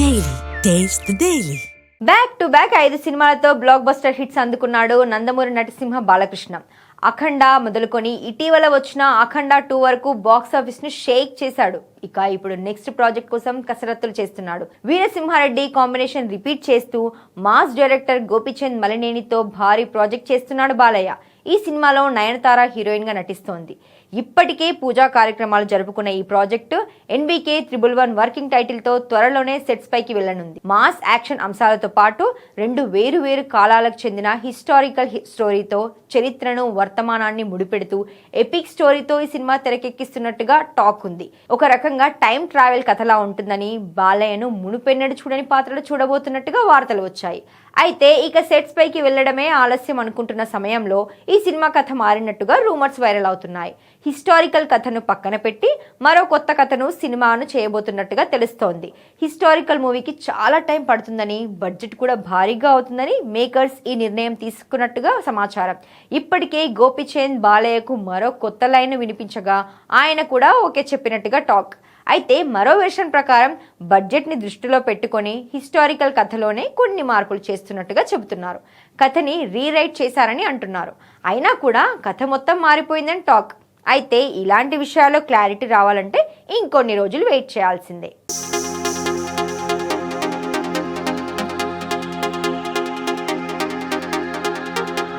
Daily. Taste the Daily. Back to back 5 సినిమాలతో block buster hits అందుకున్నాడు నందమూరి నరసింహ బాలకృష్ణ. అఖండ మొదలుకొని ఇటీవల వచ్చిన అఖండ 2 వరకు బాక్సాఫీస్ ను షేక్ చేశాడు. ఇక ఇప్పుడు నెక్స్ట్ ప్రాజెక్ట్ కోసం కసరత్తులు చేస్తున్నాడు. వీరసింహారెడ్డి కాంబినేషన్ రిపీట్ చేస్తూ మాస్ డైరెక్టర్ గోపీచంద్ మలినేనితో భారీ ప్రాజెక్ట్ చేస్తున్నాడు బాలయ్య. ఈ సినిమాలో నయనతార హీరోయిన్ గా నటిస్తోంది. ఇప్పటికే పూజా కార్యక్రమాలు జరుపుకున్న ఈ ప్రాజెక్టు NBK 111 వర్కింగ్ టైటిల్ తో త్వరలోనే సెట్స్ పైకి వెళ్లనుంది. మాస్ యాక్షన్ అంశాలతో పాటు 2 వేరు కాలాలకు చెందిన హిస్టారికల్ స్టోరీతో చరిత్రను వర్తమానాన్ని ముడిపెడుతూ ఎపిక్ స్టోరీతో ఈ సినిమా తెరకెక్కిస్తున్నట్టుగా టాక్ ఉంది. ఒక రకంగా టైం ట్రావెల్ కథలా ఉంటుందని, బాలయ్యను మునుపెన్నడు చూడని పాత్రలు చూడబోతున్నట్టుగా వార్తలు వచ్చాయి. అయితే ఇక సెట్స్ పైకి వెళ్లడమే ఆలస్యం అనుకుంటున్న సమయంలో ఈ సినిమా కథ మారినట్టుగా రూమర్స్ వైరల్ అవుతున్నాయి. హిస్టారికల్ కథను పక్కన పెట్టి మరో కొత్త కథను సినిమాను చేయబోతున్నట్టుగా తెలుస్తోంది. హిస్టారికల్ మూవీకి చాలా టైం పడుతుందని, బడ్జెట్ కూడా భారీగా అవుతుందని మేకర్స్ ఈ నిర్ణయం తీసుకున్నట్టుగా సమాచారం. ఇప్పటికే గోపీచంద్ బాలయ్యకు మరో కొత్త లైన్ వినిపించగా ఆయన కూడా ఓకే చెప్పినట్టుగా టాక్. అయితే మరో వెర్షన్ ప్రకారం బడ్జెట్ ని దృష్టిలో పెట్టుకొని హిస్టారికల్ కథలోనే కొన్ని మార్పులు చేస్తున్నట్టుగా చెబుతున్నారు. కథని రీరైట్ చేశారని అంటున్నారు. అయినా కూడా కథ మొత్తం మారిపోయిందని టాక్. అయితే ఇలాంటి విషయాల్లో క్లారిటీ రావాలంటే ఇంకొన్ని రోజులు వెయిట్ చేయాల్సిందే.